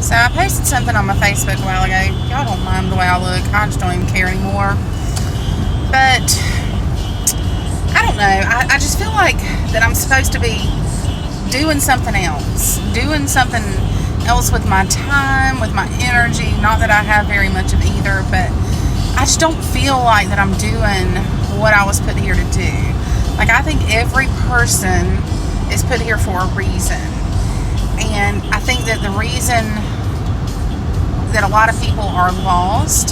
So I posted something on my Facebook a while ago. Y'all don't mind the way I look. I just don't even care anymore. But I don't know. I just feel like that I'm supposed to be doing something else. Doing something else with my time, with my energy. Not that I have very much of either, but I just don't feel like that I'm doing what I was put here to do. Like, I think every person is put here for a reason. And I think that the reason that a lot of people are lost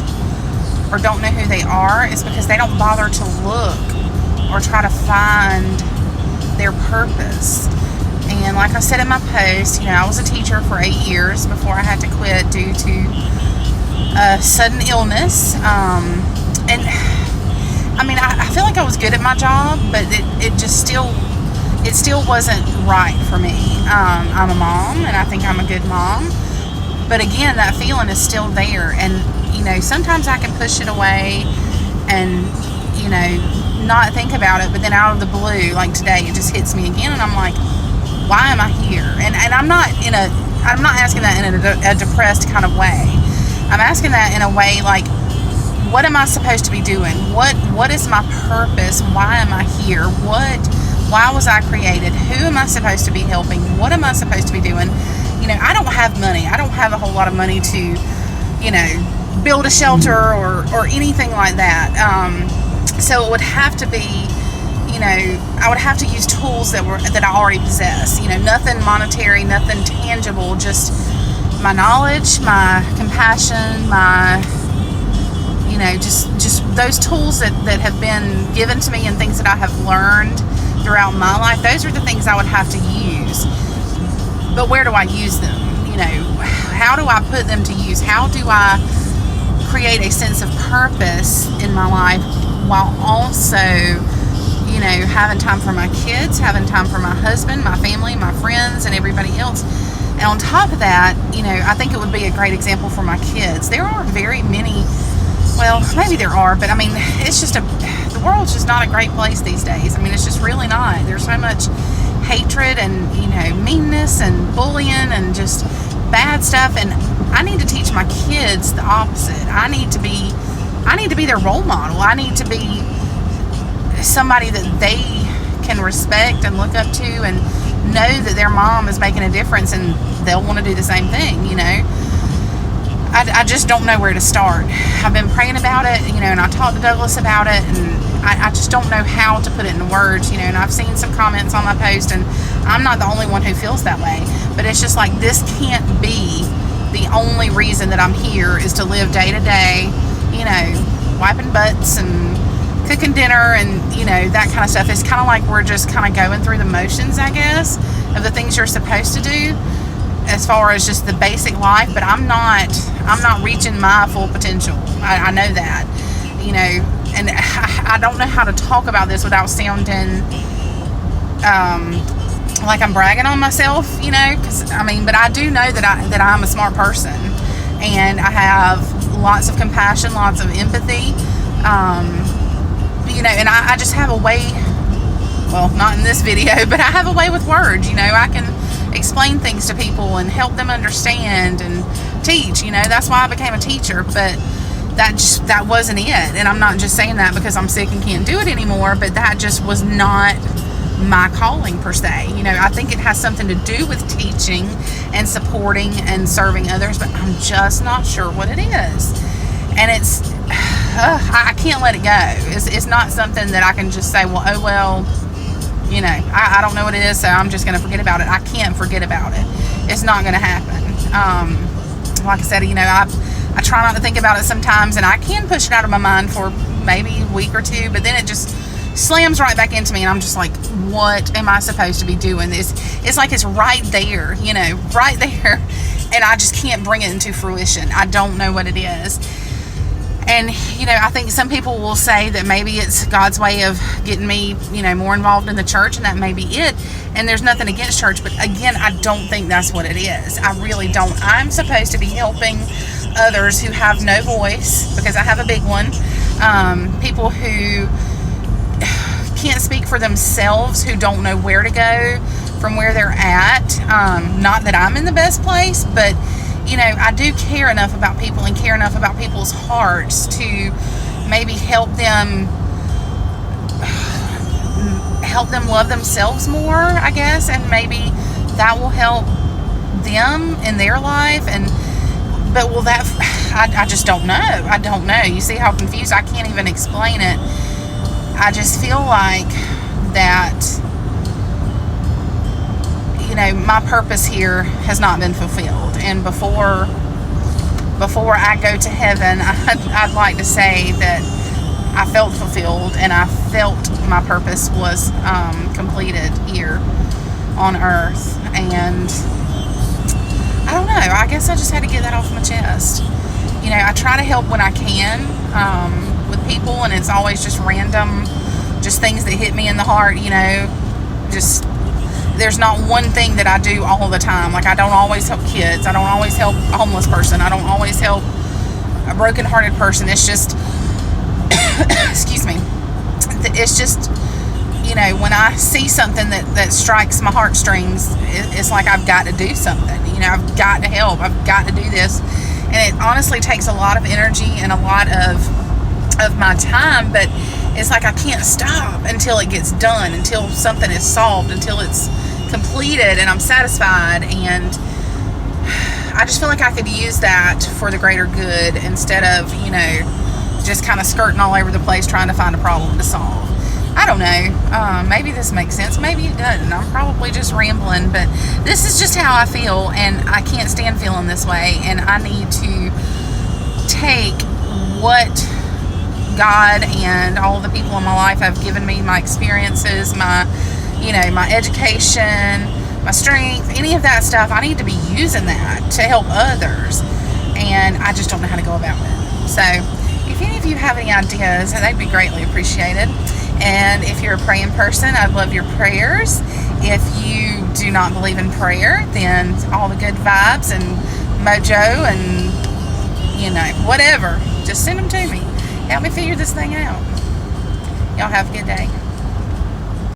or don't know who they are is because they don't bother to look or try to find their purpose. And like I said in my post, I was a teacher for 8 years before I had to quit due to sudden illness. And I mean, I feel like I was good at my job, but it still wasn't right for me. I'm a mom, and I think I'm a good mom. But again, that feeling is still there. And, sometimes I can push it away and, not think about it. But then out of the blue, like today, it just hits me again. And I'm like, why am I here? And I'm not asking that in a depressed kind of way. I'm asking that in a way like, what am I supposed to be doing? What is my purpose? Why am I here? Why was I created? Who am I supposed to be helping? What am I supposed to be doing? I don't have money. I don't have a whole lot of money to, build a shelter or anything like that. So it would have to be, I would have to use tools that I already possess. Nothing monetary, nothing tangible, just my knowledge, my compassion, my, just those tools that have been given to me and things that I have learned throughout my life. Those are the things I would have to use. But where do I use them? How do I put them to use? How do I create a sense of purpose in my life while also, having time for my kids, having time for my husband, my family, my friends, and everybody else? And on top of that, I think it would be a great example for my kids. There are very many, well, maybe there are, but I mean, it's just the world's just not a great place these days. I mean, it's just really not. There's so much hatred and, meanness and bullying and just bad stuff. And I need to teach my kids the opposite. I need to be their role model. I need to be somebody that they can respect and look up to and know that their mom is making a difference and they'll want to do the same thing, I just don't know where to start. I've been praying about it, and I talked to Douglas about it, and I just don't know how to put it into words, and I've seen some comments on my post, and I'm not the only one who feels that way, but it's just like, this can't be the only reason that I'm here, is to live day to day, wiping butts and cooking dinner and, that kind of stuff. It's kind of like we're just kind of going through the motions, I guess, of the things you're supposed to do as far as just the basic life, but I'm not reaching my full potential. I know that, and I don't know how to talk about this without sounding like I'm bragging on myself, but I do know that I'm a smart person, and I have lots of compassion, lots of empathy, and I just have a way, well, not in this video, but I have a way with words, I can explain things to people and help them understand and teach, that's why I became a teacher. But that wasn't it, and I'm not just saying that because I'm sick and can't do it anymore, but that just was not my calling per se. I think it has something to do with teaching and supporting and serving others, but I'm just not sure what it is. And it's I can't let it go. It's not something that I can just say, well, oh well, I don't know what it is, so I'm just going to forget about it. I can't forget about it. It's not going to happen. Like I said, I try not to think about it sometimes, and I can push it out of my mind for maybe a week or two, but then it just slams right back into me, and I'm just like, what am I supposed to be doing? It's like it's right there, right there, and I just can't bring it into fruition. I don't know what it is. And, I think some people will say that maybe it's God's way of getting me, more involved in the church, and that may be it. And there's nothing against church, but again, I don't think that's what it is. I really don't. I'm supposed to be helping others who have no voice, because I have a big one. People who can't speak for themselves, who don't know where to go from where they're at. Not that I'm in the best place, but I do care enough about people and care enough about people's hearts to maybe help them love themselves more, I guess, and maybe that will help them in their life. But will that, I just don't know. I don't know. You see how confused? I can't even explain it. I just feel like that, my purpose here has not been fulfilled. And before I go to heaven, I'd like to say that I felt fulfilled and I felt my purpose was completed here on earth. And I don't know, I guess I just had to get that off my chest. I try to help when I can with people, and it's always just random, just things that hit me in the heart, just, there's not one thing that I do all the time. Like, I don't always help kids, I don't always help a homeless person, I don't always help a broken-hearted person. It's just, excuse me, it's just, when I see something that strikes my heartstrings, it's like I've got to do something. I've got to help. I've got to do this. And it honestly takes a lot of energy and a lot of my time, but it's like I can't stop until it gets done, until something is solved, until it's completed and I'm satisfied. And I just feel like I could use that for the greater good instead of, just kind of skirting all over the place trying to find a problem to solve. I don't know. Maybe this makes sense. Maybe it doesn't. I'm probably just rambling, but this is just how I feel, and I can't stand feeling this way. And I need to take what God and all the people in my life have given me, my experiences, my education, my strength, any of that stuff. I need to be using that to help others, and I just don't know how to go about it. So if any of you have any ideas, they'd be greatly appreciated. And if you're a praying person, I'd love your prayers. If you do not believe in prayer, then all the good vibes and mojo and, whatever, just send them to me. Help me figure this thing out. Y'all have a good day.